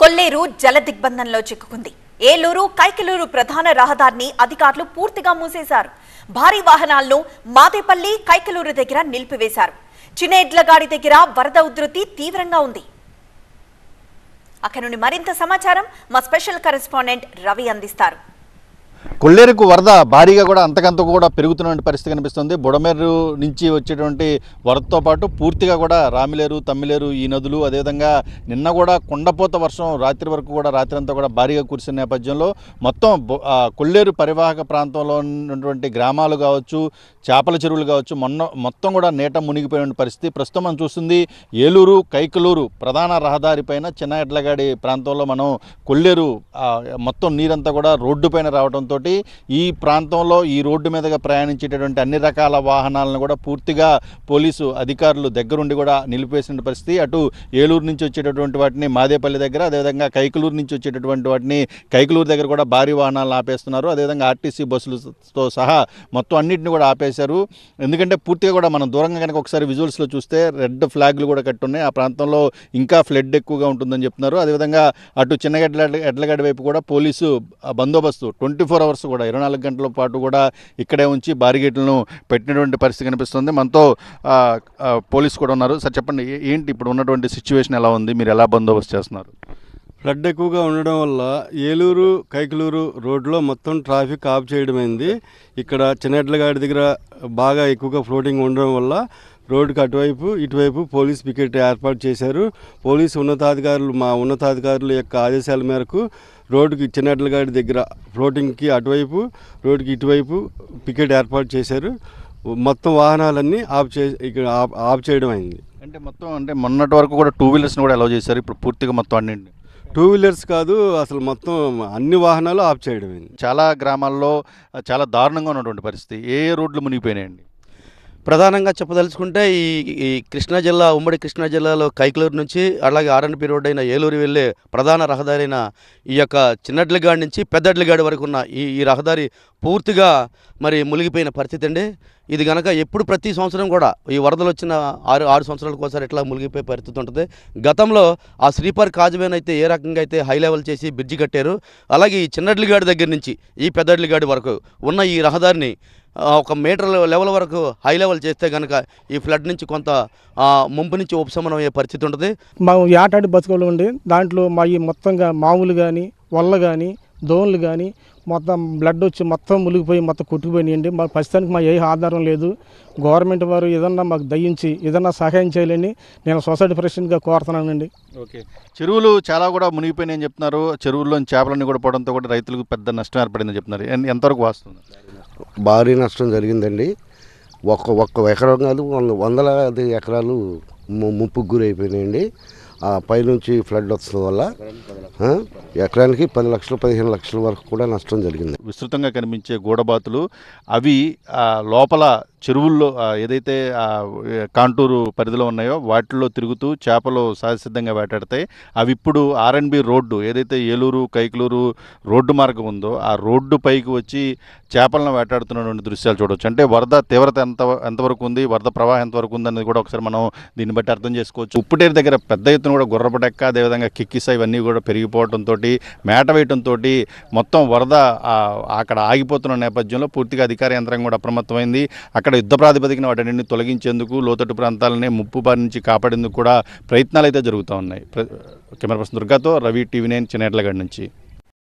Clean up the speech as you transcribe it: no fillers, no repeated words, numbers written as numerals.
కొల్లేరు జల దిగ్బంధంలో చిక్కుకుంది. ఏలూరు కైకలూరు ప్రధాన రహదారిని అధికారులు పూర్తిగా మూసేశారు. భారీ వాహనాలను మాదేపల్లి కైకలూరు దగ్గర నిలిపివేశారు. చినేడ్లగాడి దగ్గర వరద ఉధృతి తీవ్రంగా ఉంది. అక్కడి నుండి మరింత సమాచారం మా స్పెషల్ కరెస్పాండెంట్ రవి అందిస్తారు. కొల్లేరుకు వరద భారీగా కూడా అంతకంత కూడా పెరుగుతున్న పరిస్థితి కనిపిస్తుంది. బుడమేరు నుంచి వచ్చేటువంటి వరదతో పాటు పూర్తిగా కూడా రామిలేరు, తమ్మిలేరు ఈ నదులు, అదేవిధంగా నిన్న కూడా కుండపోత వర్షం రాత్రి వరకు కూడా రాత్రి అంతా కూడా భారీగా కురిసిన నేపథ్యంలో మొత్తం కొల్లేరు పరివాహక ప్రాంతంలో ఉన్నటువంటి గ్రామాలు కావచ్చు, చేపల చెరువులు కావచ్చు, మొత్తం కూడా నీట మునిగిపోయిన పరిస్థితి ప్రస్తుతం మనం చూస్తుంది. ఏలూరు కైకలూరు ప్రధాన రహదారి పైన చిన్న ఎడ్లగాడి ప్రాంతంలో మనం కొల్లేరు మొత్తం నీరంతా కూడా రోడ్డు పైన రావడంతో ఈ ప్రాంతంలో ఈ రోడ్డు మీదుగా ప్రయాణించేటటువంటి అన్ని రకాల వాహనాలను కూడా పూర్తిగా పోలీసు అధికారులు దగ్గరుండి కూడా నిలిపేసిన పరిస్థితి. అటు ఏలూరు నుంచి వచ్చేటటువంటి వాటిని మాదేపల్లి దగ్గర, అదేవిధంగా కైకలూరు నుంచి వచ్చేటటువంటి వాటిని కైకలూరు దగ్గర కూడా భారీ వాహనాలను ఆపేస్తున్నారు. అదేవిధంగా ఆర్టీసీ బస్సులతో సహా మొత్తం అన్నింటిని కూడా ఆపేశారు. ఎందుకంటే పూర్తిగా కూడా మనం దూరంగా కనుక ఒకసారి విజువల్స్లో చూస్తే రెడ్ ఫ్లాగ్లు కూడా కట్టున్నాయి. ఆ ప్రాంతంలో ఇంకా ఫ్లడ్ ఎక్కువగా ఉంటుందని చెప్తున్నారు. అదేవిధంగా అటు చిన్న ఎడ్లగడ్డ వైపు కూడా పోలీసు బందోబస్తు 24 అవర్స్ కూడా 24 గంటల పాటు కూడా ఇక్కడే ఉంచి బారిగేట్లను పెట్టినటువంటి పరిస్థితి కనిపిస్తుంది. మనతో పోలీసు కూడా ఉన్నారు. సార్ చెప్పండి, ఏంటి ఇప్పుడు ఉన్నటువంటి సిచ్యువేషన్ ఎలా ఉంది, మీరు ఎలా బందోబస్తు చేస్తున్నారు? ఫ్లడ్ ఎక్కువగా ఉండడం వల్ల ఏలూరు కైకలూరు రోడ్లో మొత్తం ట్రాఫిక్ ఆఫ్ చేయడమైంది. ఇక్కడ చిన్నెడ్లగాడి దగ్గర బాగా ఎక్కువగా ఫ్లోటింగ్ ఉండడం వల్ల రోడ్డుకి అటువైపు ఇటువైపు పోలీస్ పికెట్ ఏర్పాటు చేశారు. పోలీసు మా ఉన్నతాధికారుల యొక్క ఆదేశాల మేరకు రోడ్డుకి చిన్నెడ్లగాడి దగ్గర ఫ్లోటింగ్కి అటువైపు, రోడ్డుకి ఇటువైపు పికెట్ ఏర్పాటు చేశారు. మొత్తం వాహనాలన్నీ ఆఫ్ చేయడం అయింది. అంటే మొన్నటి వరకు కూడా 2 వీలర్స్ని కూడా అలౌ చేశారు. ఇప్పుడు పూర్తిగా మొత్తం అన్నింటినీ 2 వీలర్స్ కాదు, అసలు మొత్తం అన్ని వాహనాలు ఆఫ్ చేయడమైంది. చాలా గ్రామాల్లో చాలా దారుణంగా ఉన్నటువంటి పరిస్థితి. ఏ రోడ్లు మునిగిపోయినాయండి? ప్రధానంగా చెప్పదలుచుకుంటే ఈ కృష్ణా జిల్లా, ఉమ్మడి కృష్ణా జిల్లాలో కైకలూరు నుంచి అలాగే ఆర్ఎన్పి రోడ్ అయిన ఏలూరు వెళ్ళే ప్రధాన రహదారి అయిన ఈ యొక్క చిన్నడ్లగాడి నుంచి పెద్దడ్లగాడి వరకు ఉన్న ఈ రహదారి పూర్తిగా మరి మునిగిపోయిన పరిస్థితి అండి. ఇది కనుక ఎప్పుడు ప్రతి సంవత్సరం కూడా ఈ వరదలు వచ్చిన 6 సంవత్సరాలకు ఒకసారి ఇట్లా మునిగిపోయే పరిస్థితి ఉంటుంది. గతంలో ఆ శ్రీపర్ కాజువేన్ అయితే ఏ రకంగా అయితే హై లెవెల్ చేసి బ్రిడ్జి కట్టారు, అలాగే ఈ చిన్నడ్లగాడి దగ్గర నుంచి ఈ పెద్దడ్లగాడి వరకు ఉన్న ఈ రహదారిని 1 మీటర్ లెవెల్ వరకు హై లెవెల్ చేస్తే కనుక ఈ ఫ్లడ్ నుంచి కొంత ముంపు నుంచి ఉపశమనం అయ్యే పరిస్థితి ఉంటుంది. మా ఏటాడి బతుకులు ఉండి దాంట్లో మా ఈ మొత్తంగా మామూలు కానీ వల్ల కానీ దోన్లు కానీ మొత్తం బ్లడ్ వచ్చి మొత్తం మునిగిపోయి మొత్తం కొట్టుకుపోయినాయండి. మా ప్రస్తుతానికి మా ఏ ఆధారం లేదు. గవర్నమెంట్ వారు ఏదన్నా మాకు దయించి ఏదన్నా సహాయం చేయాలని నేను సొసైటీ ప్రెసిడెంట్గా కోరుతున్నానండి. ఓకే, చెరువులు చాలా కూడా మునిగిపోయినాయని చెప్తున్నారు. చెరువుల్లోని చేపలన్నీ కూడా పోవడంతో కూడా రైతులకు పెద్ద నష్టం ఏర్పడిందని చెప్తున్నారు. ఎంతవరకు వాస్తుంది? భారీ నష్టం జరిగిందండి. ఒక్క ఎకరం కాదు, వందలాది ఎకరాలు ముప్పుకు గురైపోయినాయండి. పైనుంచి ఫ్లడ్ వస్తున్న వల్ల ఎకరానికి 10 లక్షలు 15 లక్షల వరకు కూడా నష్టం జరిగింది. విస్తృతంగా కనిపించే గూడబాతులు అవి లోపల చెరువుల్లో ఏదైతే కాంటూరు పరిధిలో ఉన్నాయో వాటిల్లో తిరుగుతూ చేపలు సహజసిద్ధంగా వేటాడతాయి. అవి ఇప్పుడు ఆర్ఎన్బి రోడ్డు ఏదైతే ఏలూరు కైకలూరు రోడ్డు మార్గం ఉందో ఆ రోడ్డు పైకి వచ్చి చేపలను వేటాడుతున్నటువంటి దృశ్యాలు చూడవచ్చు. అంటే వరద తీవ్రత ఎంతవరకు ఉంది, వరద ప్రవాహం ఎంతవరకు ఉంది అనేది కూడా ఒకసారి మనం దీన్ని బట్టి అర్థం చేసుకోవచ్చు. ఉప్పుటేరు దగ్గర పెద్ద ఎత్తున కూడా గుర్రపడెక్క, అదేవిధంగా కిక్కిస ఇవన్నీ కూడా పెరిగిపోవడంతో మేట వేయడంతో మొత్తం వరద అక్కడ ఆగిపోతున్న నేపథ్యంలో పూర్తిగా అధికార యంత్రాంగం కూడా అప్రమత్తమైంది. అక్కడ యుద్ధ ప్రాతిపదికన వాటిని తొలగించేందుకు, లోతట్టు ప్రాంతాలని ముప్పు బారి నుంచి కాపాడేందుకు కూడా ప్రయత్నాలు అయితే జరుగుతూ ఉన్నాయి. కెమెరా పర్సన్ దుర్గాతో రవి, టీవీ 9 చిన్నెడ్లగడ్డ నుంచి.